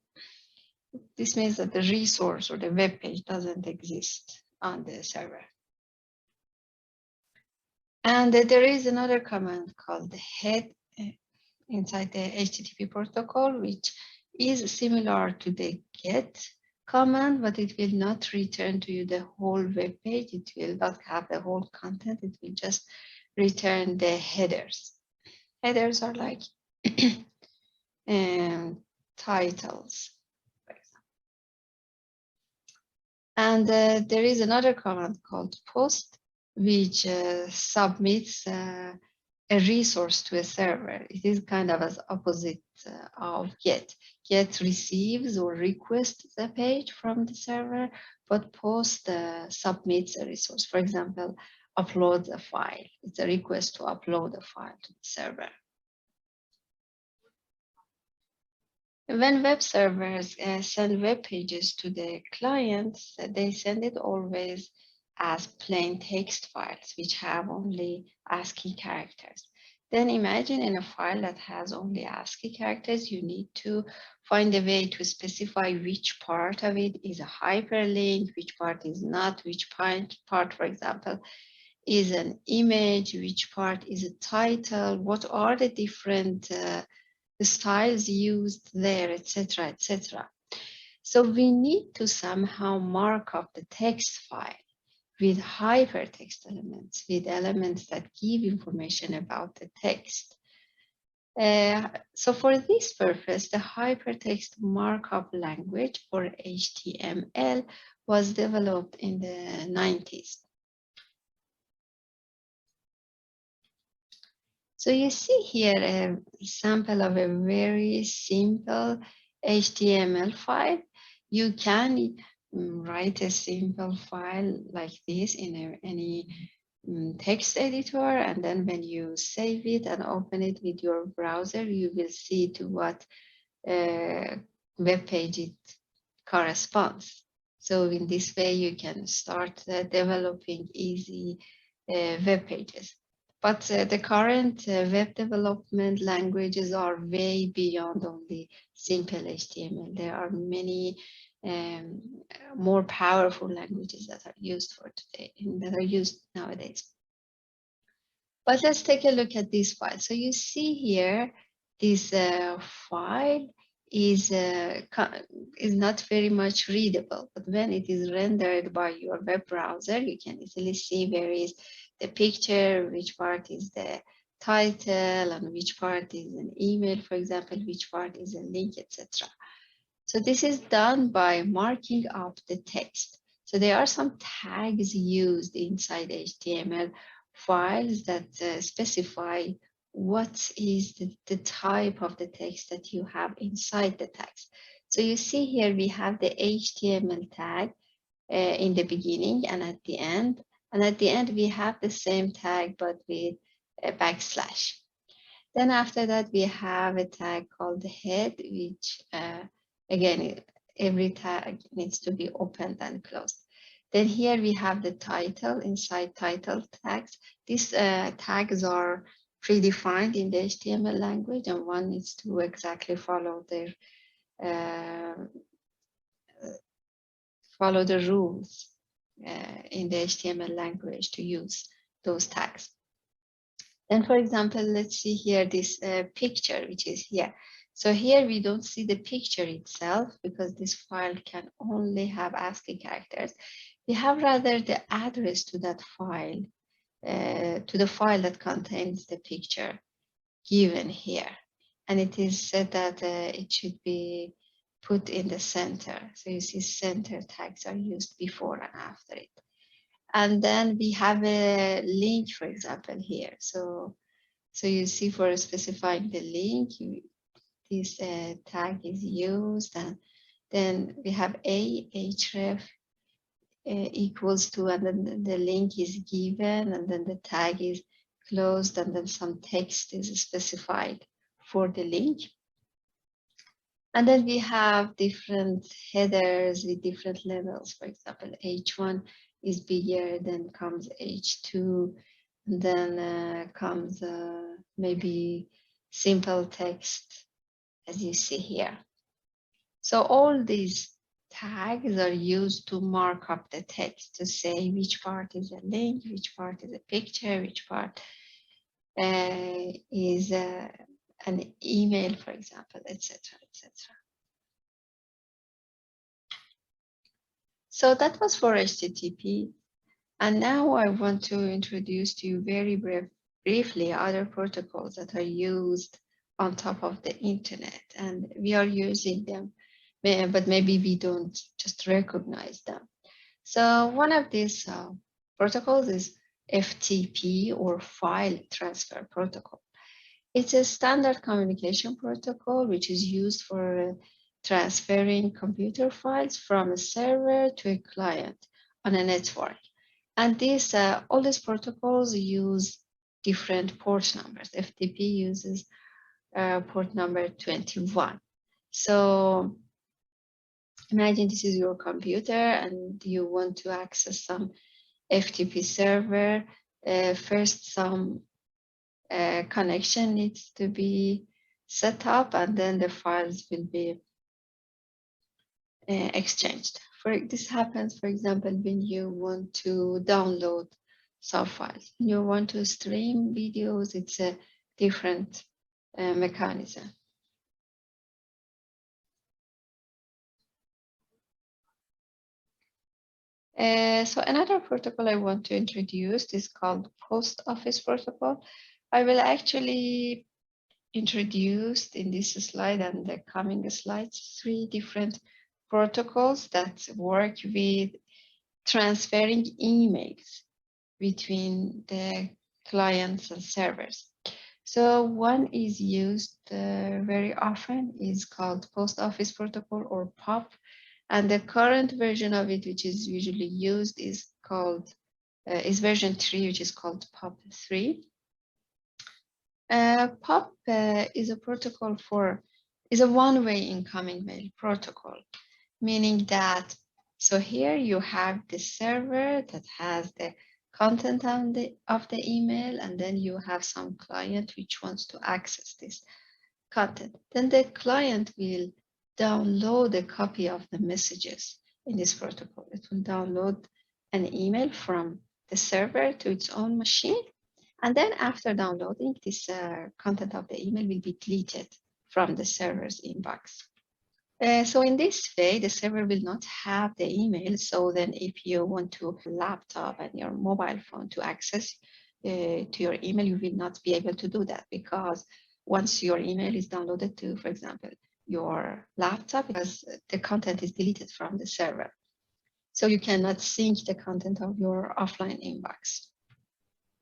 S1: This means that the resource or the web page doesn't exist on the server. And there is another command called head inside the HTTP protocol, which is similar to the get command, but it will not return to you the whole web page. It will not have the whole content. It will just return the headers. Headers are like titles, for example. And there is another command called post, which submits a resource to a server. It is kind of as opposite of get. Get receives or requests a page from the server, but post submits a resource. For example, uploads a file. It's a request to upload a file to the server. When web servers send web pages to the clients, they send it always as plain text files, which have only ASCII characters. Then imagine in a file that has only ASCII characters, you need to find a way to specify which part of it is a hyperlink, which part is not, which part, for example, is an image, which part is a title, what are the different the styles used there, etc., etc. So we need to somehow mark up the text file with hypertext elements, with elements that give information about the text. So for this purpose, the hypertext markup language, or HTML, was developed in the 90s. So you see here a sample of a very simple HTML file. You can write a simple file like this in any text editor, and then when you save it and open it with your browser, you will see to what web page it corresponds. So in this way, you can start developing easy web pages. But the current web development languages are way beyond only simple HTML. There are many more powerful languages that are used for today, that are used nowadays. But let's take a look at this file. So you see here, this file is not very much readable, but when it is rendered by your web browser, you can easily see where is the picture, which part is the title, and which part is an email, for example, which part is a link, etc. So this is done by marking up the text. So there are some tags used inside HTML files that specify what is the type of the text that you have inside the text. So you see here we have the HTML tag in the beginning and at the end, And at the end, we have the same tag, but with a backslash. Then after that, we have a tag called head, which again, every tag needs to be opened and closed. Then here we have the title inside title tags. These tags are predefined in the HTML language, and one needs to exactly follow their follow the rules in the HTML language to use those tags. Then, for example, let's see here this picture, which is here. So here we don't see the picture itself because this file can only have ASCII characters. We have rather the address to that file, to the file that contains the picture given here. And it is said that it should be put in the center. So you see center tags are used before and after it. And then we have a link, for example, here. So you see for specifying the link, this tag is used, and then we have href equals to, and then the link is given, and then the tag is closed, and then some text is specified for the link. And then we have different headers with different levels. For example, H1 is bigger, then comes H2, and then comes maybe simple text, as you see here. So all these tags are used to mark up the text, to say which part is a link, which part is a picture, which part is an email, for example, etc., etc. So that was for HTTP. And now I want to introduce to you very briefly other protocols that are used on top of the internet, and we are using them, but maybe we don't just recognize them. So one of these protocols is FTP, or File Transfer Protocol. It's a standard communication protocol which is used for transferring computer files from a server to a client on a network. And these all these protocols use different port numbers. FTP uses port number 21. So imagine this is your computer and you want to access some FTP server. First, some connection needs to be set up, and then the files will be exchanged. This happens, for example, when you want to download some files. When you want to stream videos, it's a different mechanism. So another protocol I want to introduce is called Post Office Protocol. I will actually introduce in this slide and the coming slides 3 different protocols that work with transferring emails between the clients and servers. So one is used very often, is called Post Office Protocol, or POP. And the current version of it, which is usually used, is called is version 3, which is called POP3. POP is a protocol is a one-way incoming mail protocol, meaning that, so here you have the server that has the content of the email, and then you have some client which wants to access this content. Then the client will download a copy of the messages in this protocol. It will download an email from the server to its own machine. And then after downloading, this content of the email will be deleted from the server's inbox. So in this way, the server will not have the email. So then if you want to laptop and your mobile phone to access to your email, you will not be able to do that, because once your email is downloaded to, for example, your laptop, because the content is deleted from the server. So you cannot sync the content of your offline inbox.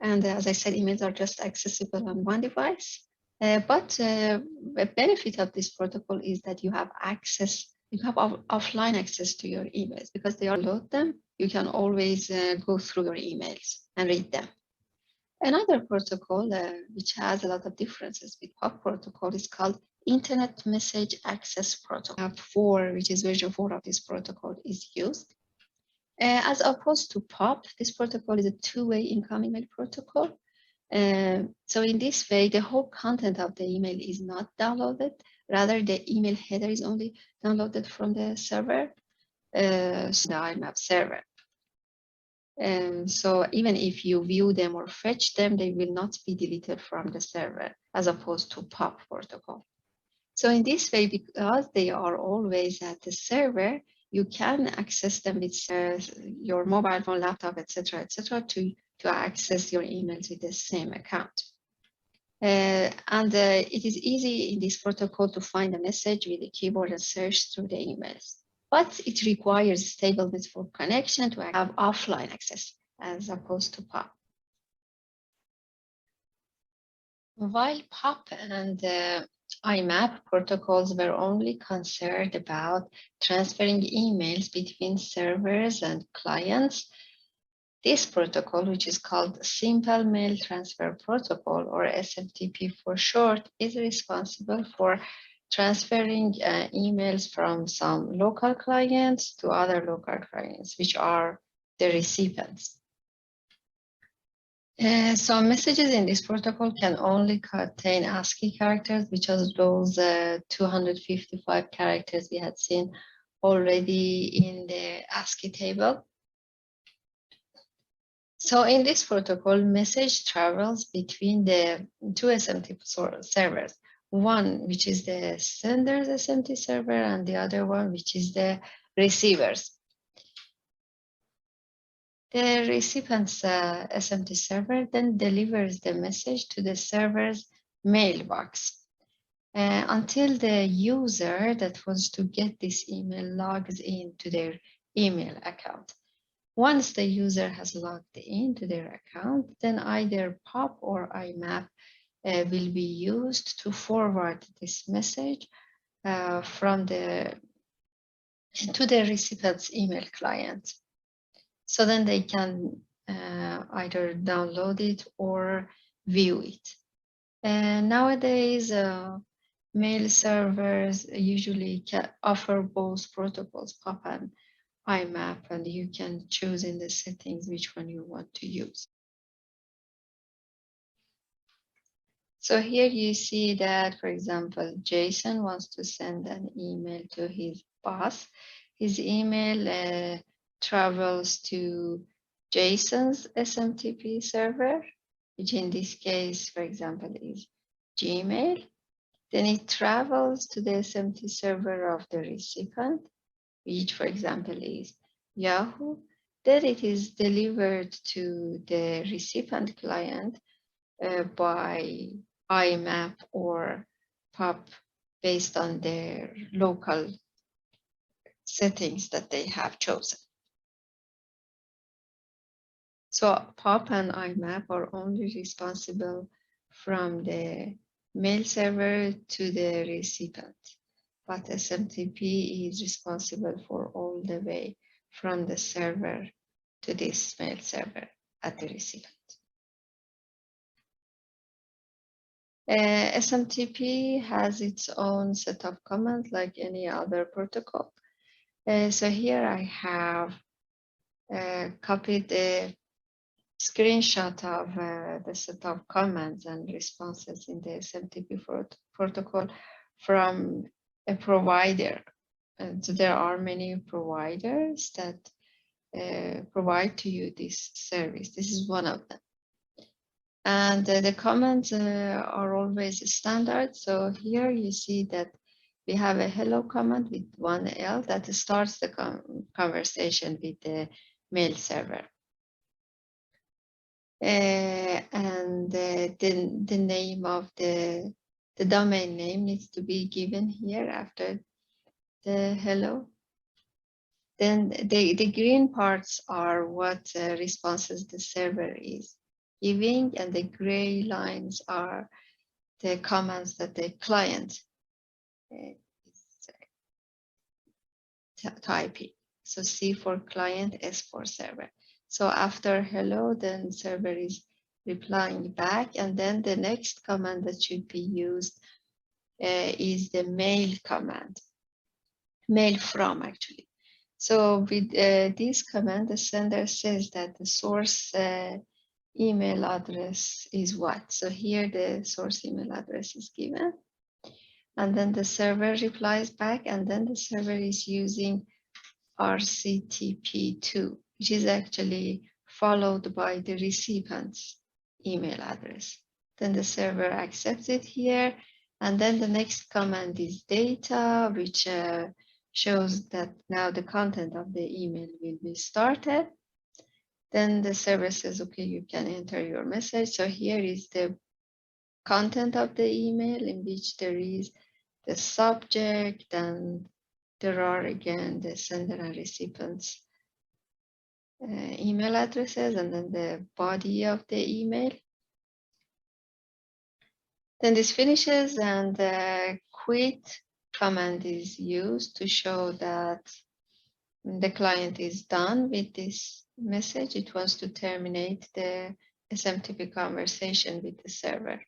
S1: And as I said, emails are just accessible on one device. But a benefit of this protocol is that you have access, you have offline access to your emails, because they are load them you can always go through your emails and read them. Another protocol which has a lot of differences with POP protocol is called Internet Message Access Protocol. 4, which is version 4 of this protocol, is used. As opposed to POP, this protocol is a two-way incoming mail protocol. So in this way, the whole content of the email is not downloaded. Rather, the email header is only downloaded from the server, the IMAP server. So even if you view them or fetch them, they will not be deleted from the server, as opposed to POP protocol. So in this way, because they are always at the server, you can access them with your mobile phone, laptop, etc., to access your emails with the same account. It is easy in this protocol to find a message with the keyboard and search through the emails. But it requires stable network connection to have offline access, as opposed to POP. While POP and IMAP protocols were only concerned about transferring emails between servers and clients, this protocol, which is called Simple Mail Transfer Protocol, or SMTP for short, is responsible for transferring emails from some local clients to other local clients, which are the recipients. So messages in this protocol can only contain ASCII characters, which are those 255 characters we had seen already in the ASCII table. So in this protocol, message travels between the two SMTP servers, one which is the sender's SMT server and the other one which is the receiver's. The recipient's SMT server then delivers the message to the server's mailbox until the user that was to get this email logs into their email account. Once the user has logged into their account, then either POP or IMAP will be used to forward this message to the recipient's email client. So then they can either download it or view it. And nowadays, mail servers usually can offer both protocols, POP and IMAP, and you can choose in the settings which one you want to use. So here you see that, for example, Jason wants to send an email to his boss. His email travels to Jason's SMTP server, which in this case, for example, is Gmail. Then it travels to the SMT server of the recipient, which, for example, is Yahoo. Then it is delivered to the recipient client by IMAP or POP based on their local settings that they have chosen. So POP and IMAP are only responsible from the mail server to the recipient, but SMTP is responsible for all the way from the server to this mail server at the recipient. SMTP has its own set of commands like any other protocol. So here I have copied the screenshot of the set of commands and responses in the SMTP protocol from a provider. And so there are many providers that provide to you this service. This is one of them. And the commands are always standard. So here you see that we have a hello command with one L that starts the conversation with the mail server. And the name of the domain name needs to be given here after the hello. Then the green parts are what responses the server is giving, and the gray lines are the commands that the client is typing. So C for client, S for server. So after hello, then server is replying back, and then the next command that should be used is the mail command, mail from actually. So with this command, the sender says that the source email address is what? So here the source email address is given, and then the server replies back, and then the server is using RCTP2, which is actually followed by the recipient's email address. Then the server accepts it here, and then the next command is data, which shows that now the content of the email will be started. Then the server says, okay, you can enter your message. So here is the content of the email, in which there is the subject, and there are again the sender and recipient's email addresses, and then the body of the email. Then this finishes, and the quit command is used to show that the client is done with this message. It wants to terminate the SMTP conversation with the server.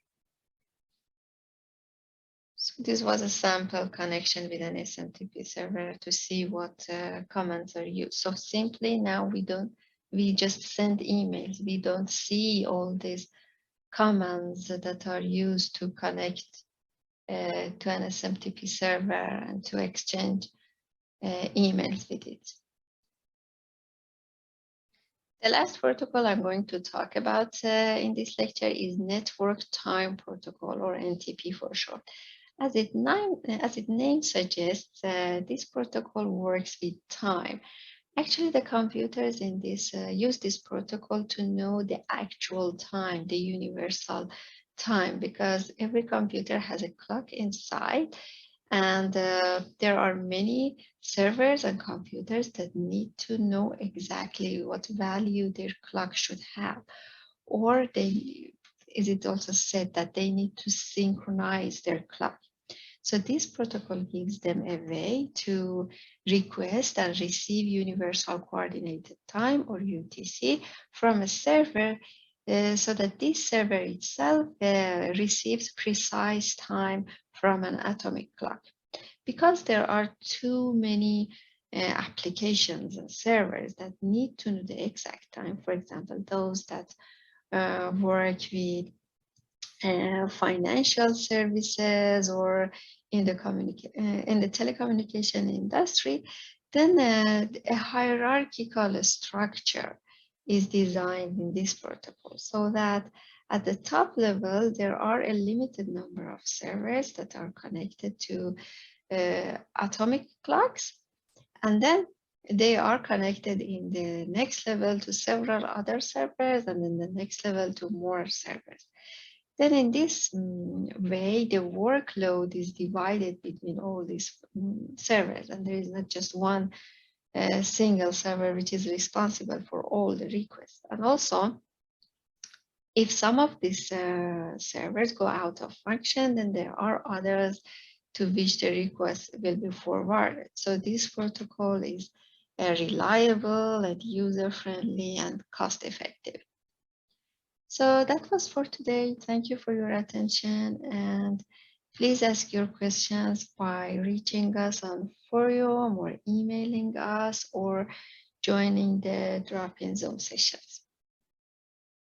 S1: So this was a sample connection with an SMTP server to see what commands are used. So simply now we just send emails. We don't see all these commands that are used to connect to an SMTP server and to exchange emails with it. The last protocol I'm going to talk about in this lecture is Network Time Protocol, or NTP for short. As its name suggests, this protocol works with time. Actually, the computers in this use this protocol to know the actual time, the universal time, because every computer has a clock inside, and there are many servers and computers that need to know exactly what value their clock should have, or is it also said that they need to synchronize their clock. So this protocol gives them a way to request and receive Universal Coordinated Time, or UTC, from a server, so that this server itself receives precise time from an atomic clock. Because there are too many applications and servers that need to know the exact time, for example, those that work with financial services or in the telecommunication industry, then a hierarchical structure is designed in this protocol, so that at the top level there are a limited number of servers that are connected to atomic clocks, and then they are connected in the next level to several other servers, and in the next level to more servers. Then in this way, the workload is divided between all these servers, and there is not just one single server which is responsible for all the requests. And also, if some of these servers go out of function, then there are others to which the request will be forwarded. So this protocol is reliable and user-friendly and cost-effective. So that was for today. Thank you for your attention, and please ask your questions by reaching us on forum or emailing us or joining the drop-in Zoom sessions.